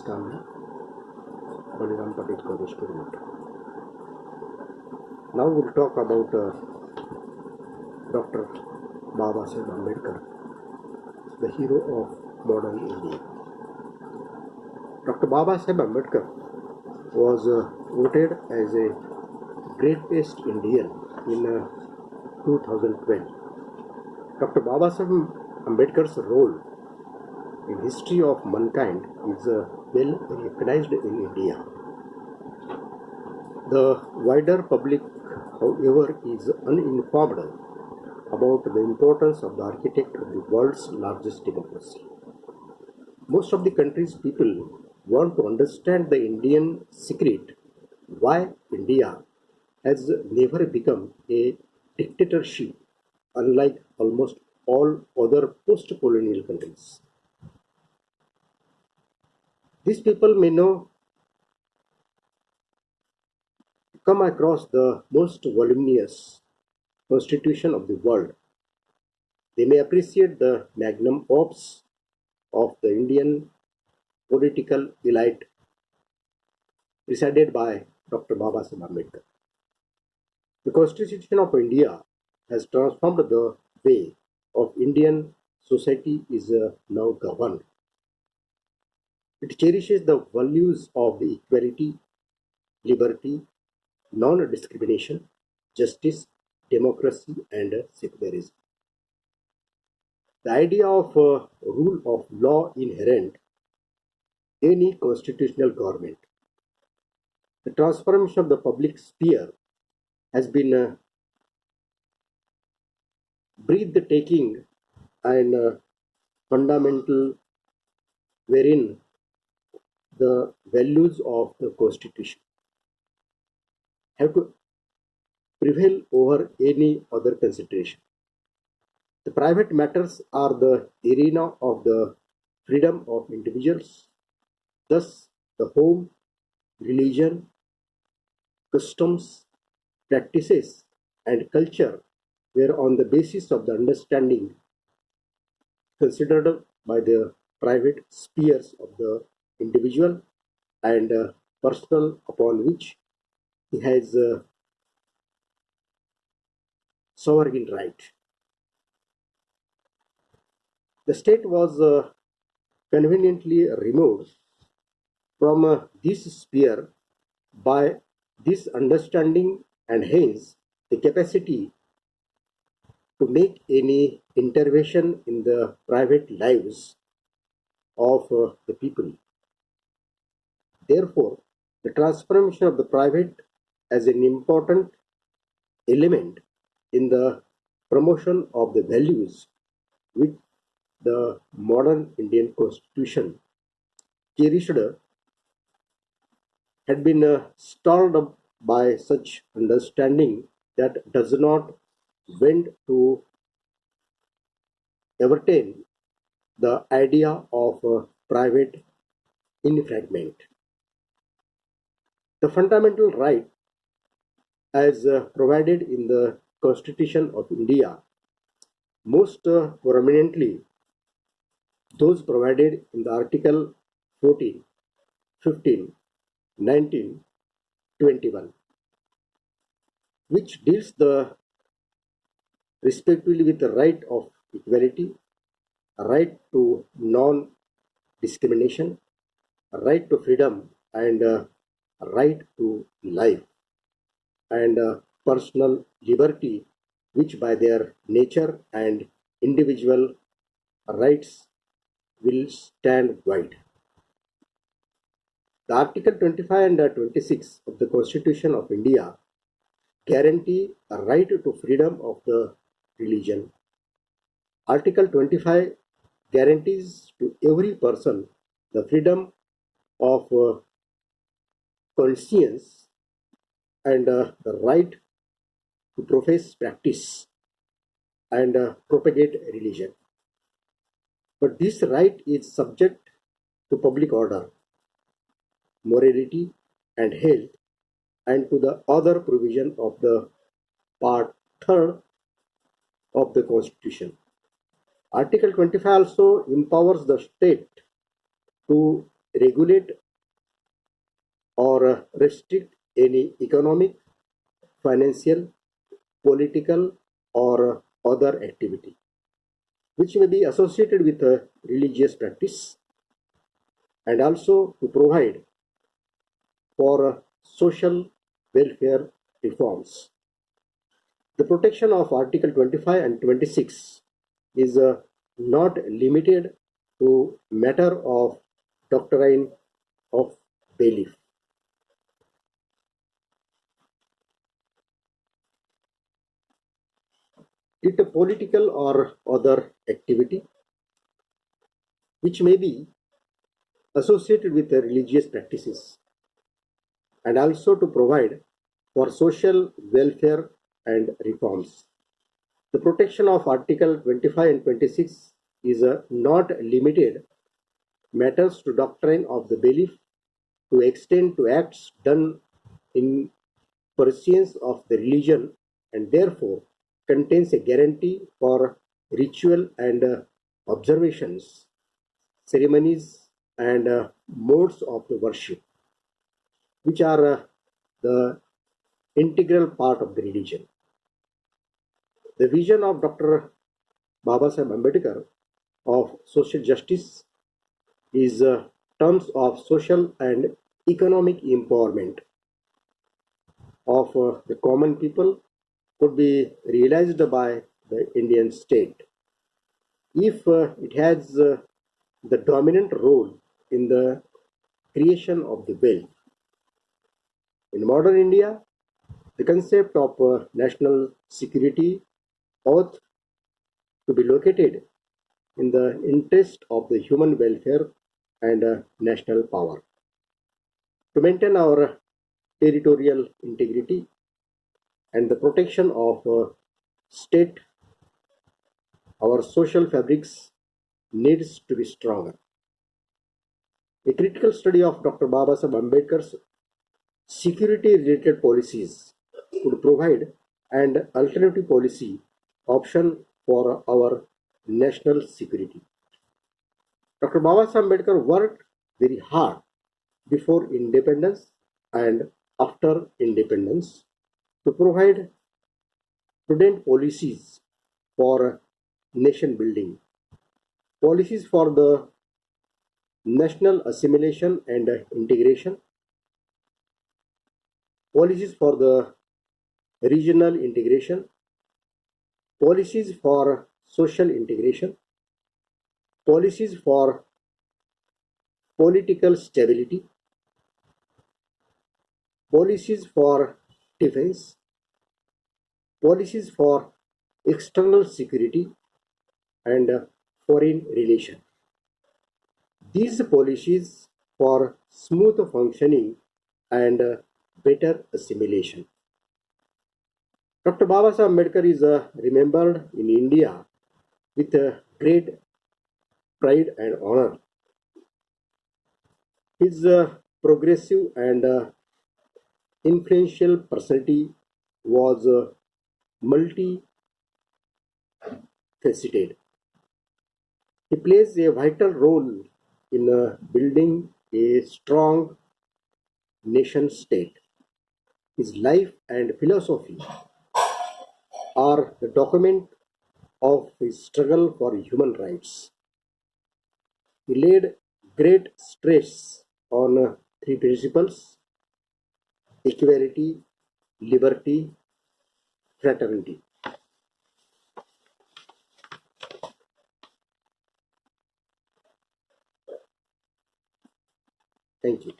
नाम है Baliram Patel college experiment. Now we'll talk about Dr. Baba Saheb Ambedkar, the hero of modern India. Dr. Baba Saheb Ambedkar was voted as a greatest Indian in 2012. Dr. Baba Saheb Ambedkar's role in history of mankind is well recognized in India. The wider public, however, is uninformed about the importance of the architect of the world's largest democracy. Most of the country's people want to understand the Indian secret, why India has never become a dictatorship, unlike almost all other post-colonial countries. These people may know come across the most voluminous constitution of the world. They may appreciate the magnum opus of the Indian political elite presided by Dr. Baba Saheb Ambedkar. The Constitution of India has transformed the way of Indian society is now governed. It cherishes the values of the equality, liberty, non-discrimination, justice, democracy, and secularism. The idea of rule of law inherent in any constitutional government. The transformation of the public sphere has been breathtaking and fundamental, wherein the values of the Constitution have to prevail over any other consideration. The private matters are the arena of the freedom of individuals. Thus, the home, religion, customs, practices, and culture were on the basis of the understanding considered by the private spheres of the individual and personal upon which he has sovereign right. The state was conveniently removed from this sphere by this understanding, and hence the capacity to make any intervention in the private lives of the people. Therefore, the transformation of the private as an important element in the promotion of the values which the modern Indian Constitution cherished had been stalled up by such understanding that does not went to entertain the idea of private infringement. The fundamental right as provided in the Constitution of India, most prominently those provided in the Article 14, 15, 19, 21, which deals the respectively with the right of equality, right to non-discrimination, right to freedom, and right to life, and personal liberty, which by their nature and individual rights will stand wide. The Article 25 and 26 of the Constitution of India guarantee a right to freedom of the religion. Article 25 guarantees to every person the freedom of conscience and the right to profess, practice, and propagate religion. But this right is subject to public order, morality, and health, and to the other provision of the Part 3rd of the Constitution. Article 25 also empowers the state to regulate or restrict any economic, financial, political, or other activity which may be associated with a religious practice, and also to provide for social welfare reforms. The protection of Article 25 and 26 is not limited to matter of doctrine of belief. It a political or other activity which may be associated with the religious practices, and also to provide for social welfare and reforms. The protection of Article 25 and 26 is not limited matters to doctrine of the belief to extend to acts done in pursuance of the religion, and therefore contains a guarantee for ritual and observations, ceremonies, and modes of the worship, which are the integral part of the religion. The vision of Dr. Babasaheb Ambedkar of social justice is terms of social and economic empowerment of the common people could be realized by the Indian state if it has the dominant role in the creation of the wealth. In modern India, the concept of national security ought to be located in the interest of the human welfare and national power. To maintain our territorial integrity and the protection of state, our social fabrics needs to be stronger. A critical study of Dr. Babasaheb Ambedkar's security-related policies could provide an alternative policy option for our national security. Dr. Babasaheb Ambedkar worked very hard before independence and after independence to provide prudent policies for nation building, policies for the national assimilation and integration, policies for the regional integration, policies for social integration, policies for political stability, policies for defense, policies for external security and foreign relation. These policies for smooth functioning and better assimilation. Dr. Babasaheb Ambedkar is remembered in India with great pride and honor. His progressive and influential personality was multifaceted. He plays a vital role in building a strong nation state. His life and philosophy are the document of his struggle for human rights. He laid great stress on three principles: equality, liberty, fraternity. Thank you.